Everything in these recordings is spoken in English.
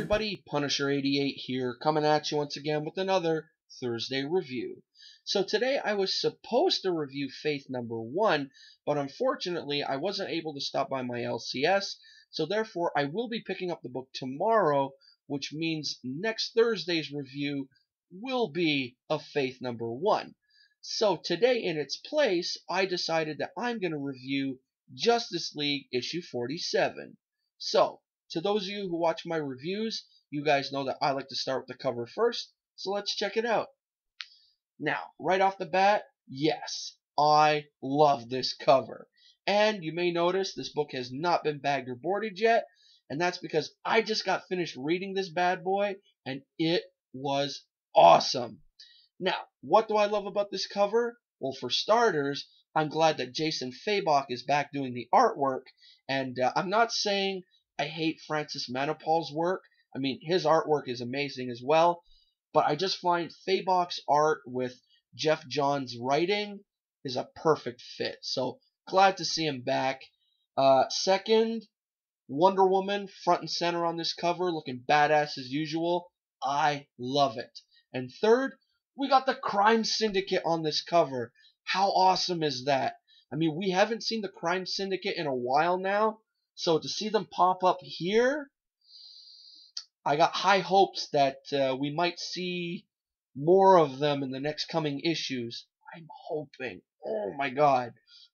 everybody, Punisher88 here, coming at you once again with another Thursday review. So today I was supposed to review Faith #1, but unfortunately I wasn't able to stop by my LCS, so therefore I will be picking up the book tomorrow, which means next Thursday's review will be of Faith #1. So today in its place, I decided that I'm going to review Justice League issue 47. So, to those of you who watch my reviews, you guys know that I like to start with the cover first, so let's check it out. Now, right off the bat, yes, I love this cover. And you may notice this book has not been bagged or boarded yet, and that's because I just got finished reading this bad boy, and it was awesome. Now, what do I love about this cover? Well, for starters, I'm glad that Jason Fabok is back doing the artwork, and I'm not saying I hate Francis Manipal's work. I mean, his artwork is amazing as well, but I just find Fabok's art with Jeff Johns' writing is a perfect fit. So, glad to see him back. Second, Wonder Woman front and center on this cover, looking badass as usual. I love it. And third, we got the Crime Syndicate on this cover. How awesome is that? I mean, we haven't seen the Crime Syndicate in a while now, so to see them pop up here, I got high hopes that we might see more of them in the next coming issues. I'm hoping. Oh my god.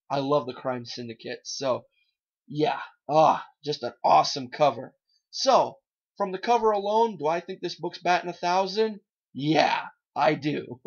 I love the Crime Syndicate. So, yeah. Just an awesome cover. So, from the cover alone, do I think this book's batting 1,000? Yeah, I do.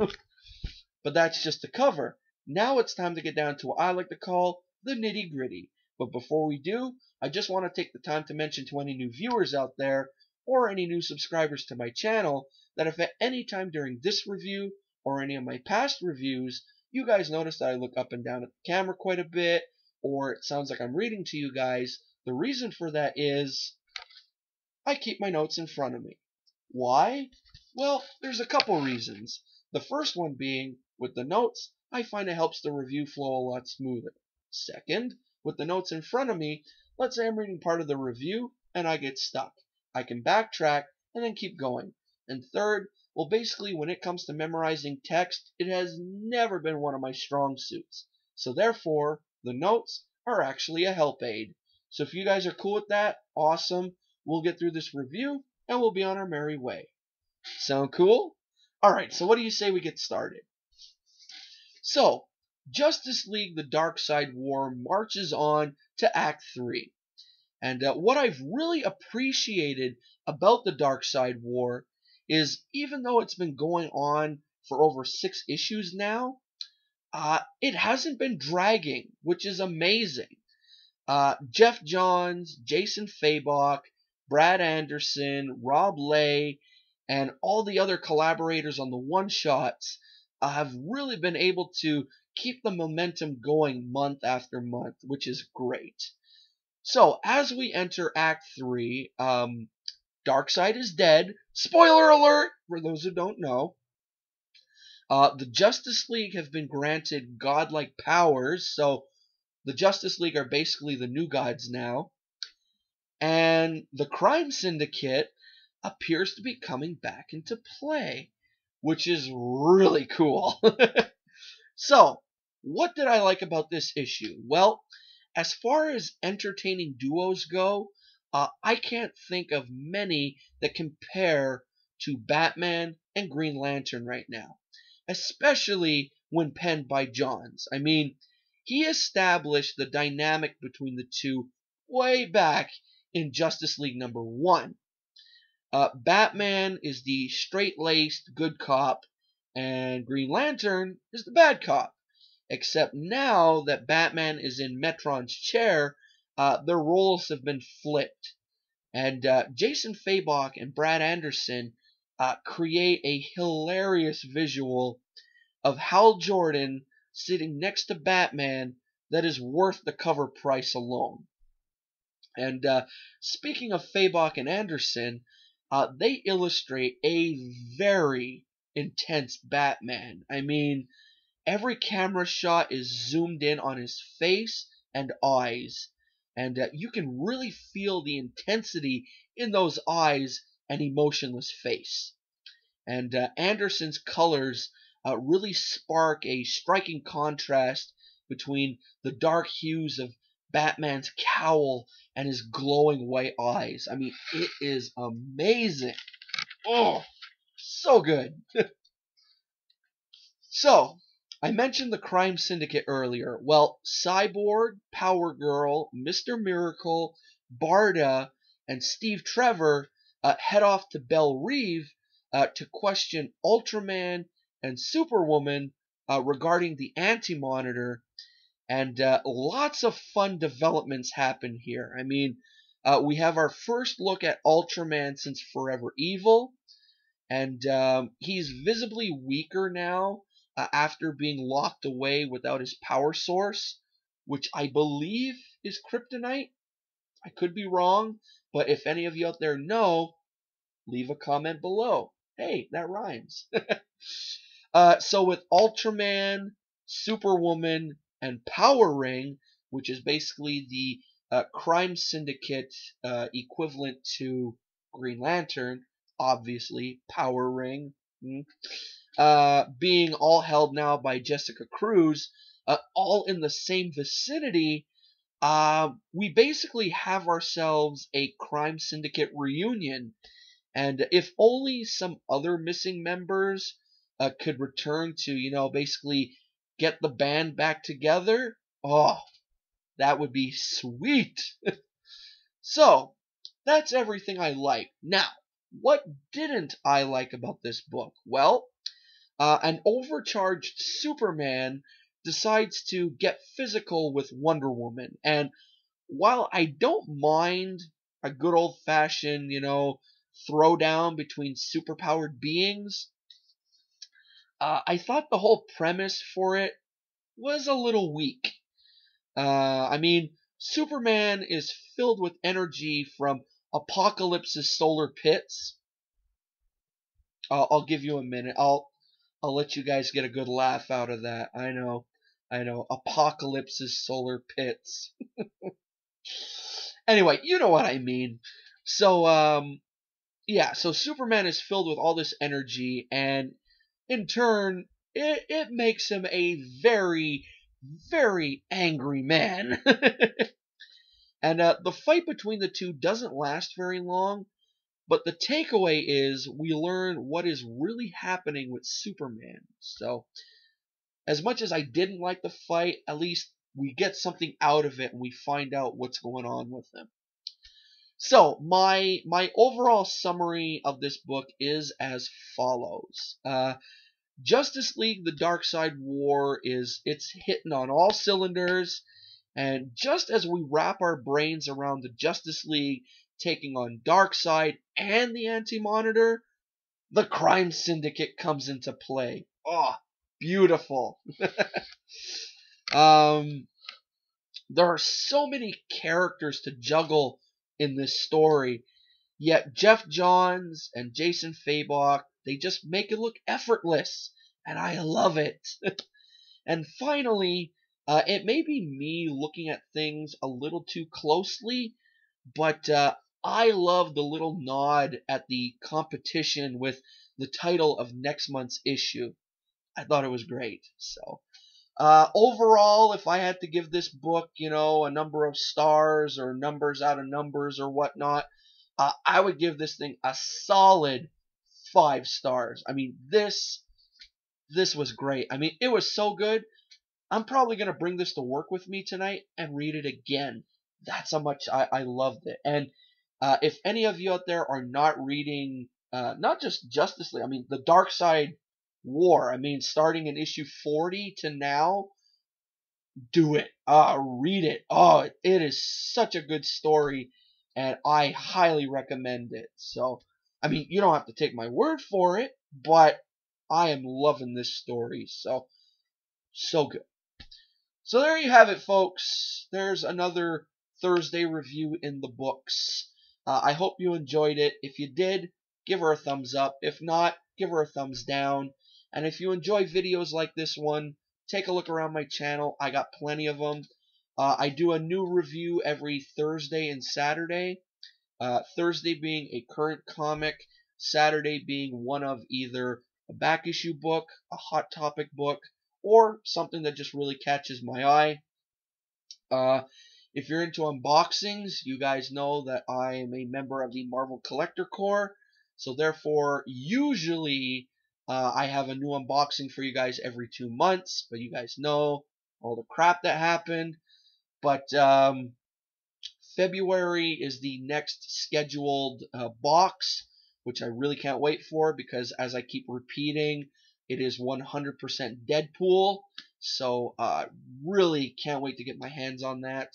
But that's just the cover. Now it's time to get down to what I like to call the nitty-gritty. But before we do, I just want to take the time to mention to any new viewers out there, or any new subscribers to my channel, that if at any time during this review, or any of my past reviews, you guys notice that I look up and down at the camera quite a bit, or it sounds like I'm reading to you guys, the reason for that is I keep my notes in front of me. Why? Well, there's a couple reasons. The first one being, with the notes, I find it helps the review flow a lot smoother. Second, with the notes in front of me, let's say I'm reading part of the review and I get stuck. I can backtrack and then keep going. And third, well, basically when it comes to memorizing text, it has never been one of my strong suits. So therefore, the notes are actually a help aid. So if you guys are cool with that, awesome. We'll get through this review and we'll be on our merry way. Sound cool? Alright, so what do you say we get started? So, Justice League The Darkseid War marches on to Act 3. And what I've really appreciated about The Darkseid War is, even though it's been going on for over 6 issues now, it hasn't been dragging, which is amazing. Jeff Johns, Jason Fabok, Brad Anderson, Rob Leigh, and all the other collaborators on the one-shots have really been able to keep the momentum going month after month, which is great. So, as we enter Act 3, Darkseid is dead. Spoiler alert, for those who don't know. The Justice League have been granted godlike powers, so the Justice League are basically the new gods now. And the Crime Syndicate appears to be coming back into play, which is really cool. So, what did I like about this issue? Well, as far as entertaining duos go, I can't think of many that compare to Batman and Green Lantern right now, especially when penned by Johns. I mean, he established the dynamic between the two way back in Justice League #1. Batman is the straight-laced good cop, and Green Lantern is the bad cop. Except now that Batman is in Metron's chair, their roles have been flipped. And Jason Fabok and Brad Anderson create a hilarious visual of Hal Jordan sitting next to Batman that is worth the cover price alone. And speaking of Fabok and Anderson, they illustrate a very intense Batman. I mean, every camera shot is zoomed in on his face and eyes, and you can really feel the intensity in those eyes and emotionless face. And Anderson's colors really spark a striking contrast between the dark hues of Batman's cowl and his glowing white eyes. I mean, it is amazing. Oh, so good. So, I mentioned the crime syndicate earlier. Well, Cyborg, Power Girl, Mr. Miracle, Barda, and Steve Trevor head off to Belle Reve to question Ultraman and Superwoman regarding the Anti-Monitor, and lots of fun developments happen here. I mean, we have our first look at Ultraman since Forever Evil, and he's visibly weaker now after being locked away without his power source, which I believe is kryptonite. I could be wrong, but if any of you out there know, leave a comment below. Hey, that rhymes. So with Ultraman, Superwoman, and Power Ring, which is basically the crime syndicate equivalent to Green Lantern, obviously Power Ring, being all held now by Jessica Cruz, all in the same vicinity, we basically have ourselves a crime syndicate reunion. And if only some other missing members could return to, basically get the band back together, oh, that would be sweet. So, that's everything I like. Now, what didn't I like about this book? Well, an overcharged Superman decides to get physical with Wonder Woman. And while I don't mind a good old-fashioned, throwdown between superpowered beings, I thought the whole premise for it was a little weak. I mean, Superman is filled with energy from Apocalypse's solar pits. I'll give you a minute. I'll let you guys get a good laugh out of that. I know. Apocalypse's solar pits. Anyway, you know what I mean. So, yeah, so Superman is filled with all this energy, and in turn, it makes him a very, very angry man. And the fight between the two doesn't last very long, but the takeaway is we learn what is really happening with Superman. So, as much as I didn't like the fight, at least we get something out of it and we find out what's going on with him. So, my overall summary of this book is as follows. Justice League The Darkseid War it's hitting on all cylinders, and just as we wrap our brains around the Justice League taking on Darkseid and the Anti-Monitor, the Crime Syndicate comes into play. Oh, beautiful. There are so many characters to juggle in this story, yet Jeff Johns and Jason Fabok, they just make it look effortless, and I love it. And finally, it may be me looking at things a little too closely, but I love the little nod at the competition with the title of next month's issue. I thought it was great. So, overall, if I had to give this book, a number of stars or numbers out of numbers or whatnot, I would give this thing a solid 5 stars. I mean, this was great. I mean, it was so good. I'm probably going to bring this to work with me tonight and read it again. That's how much I loved it. And if any of you out there are not reading, not just Justice League, I mean, the Darkseid War, I mean, starting in issue 40 to now, do it. Read it. Oh, it is such a good story, and I highly recommend it. So, I mean, you don't have to take my word for it, but I am loving this story. So good. So there you have it, folks. There's another Thursday review in the books. I hope you enjoyed it. If you did, give her a thumbs up. If not, give her a thumbs down. And if you enjoy videos like this one, take a look around my channel. I got plenty of them. I do a new review every Thursday and Saturday. Thursday being a current comic, Saturday being one of either a back issue book, a hot topic book, or something that just really catches my eye. If you're into unboxings, you guys know that I am a member of the Marvel Collector Corps, so therefore, usually I have a new unboxing for you guys every 2 months, but you guys know all the crap that happened. But February is the next scheduled box, which I really can't wait for because, as I keep repeating, it is 100% Deadpool. So really can't wait to get my hands on that.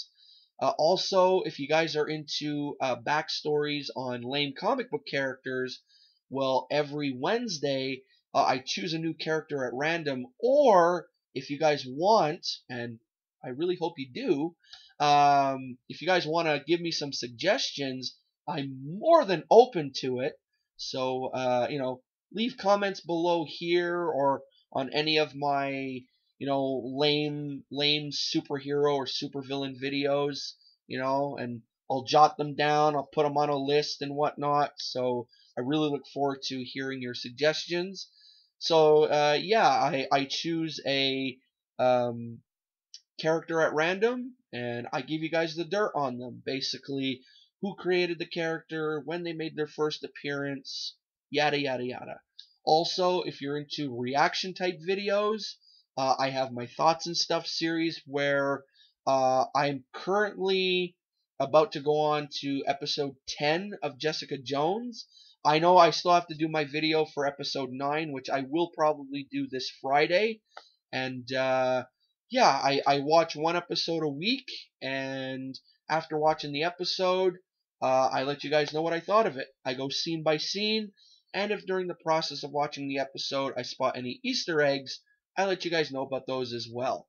Also, if you guys are into backstories on lame comic book characters, well, every Wednesday I choose a new character at random. Or if you guys want, and I really hope you do, if you guys want to give me some suggestions, I'm more than open to it. So, leave comments below here or on any of my, lame superhero or supervillain videos, and I'll jot them down. I'll put them on a list and whatnot. So I really look forward to hearing your suggestions. So, yeah, I choose a, character at random, and I give you guys the dirt on them. Basically, who created the character, when they made their first appearance, yada yada yada. Also, if you're into reaction type videos, I have my Thoughts and Stuff series where I'm currently about to go on to episode 10 of Jessica Jones. I know I still have to do my video for episode 9, which I will probably do this Friday. And yeah, I watch one episode a week, and after watching the episode, I let you guys know what I thought of it. I go scene by scene, and if during the process of watching the episode I spot any Easter eggs, I let you guys know about those as well.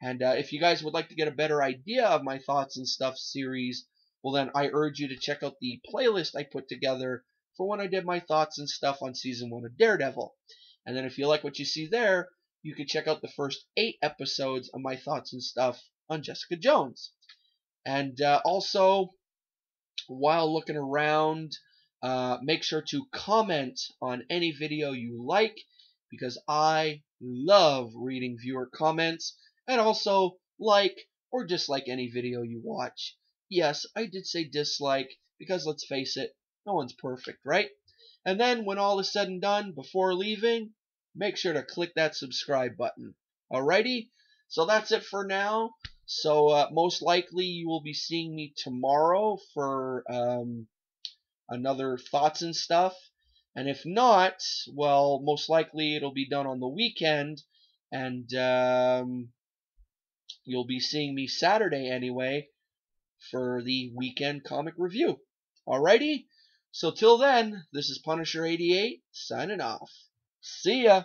And if you guys would like to get a better idea of my Thoughts and Stuff series, well then I urge you to check out the playlist I put together for when I did my Thoughts and Stuff on Season 1 of Daredevil. And then if you like what you see there, you can check out the first 8 episodes of my Thoughts and Stuff on Jessica Jones. And also, while looking around, make sure to comment on any video you like, because I love reading viewer comments, and also like or dislike any video you watch. Yes, I did say dislike, because let's face it, no one's perfect, right? And then when all is said and done, before leaving, make sure to click that subscribe button. Alrighty? So that's it for now. So most likely you will be seeing me tomorrow for another Thoughts and Stuff. And if not, well, most likely it'll be done on the weekend. And you'll be seeing me Saturday anyway for the weekend comic review. Alrighty? So till then, this is Punisher 88 signing off. See ya!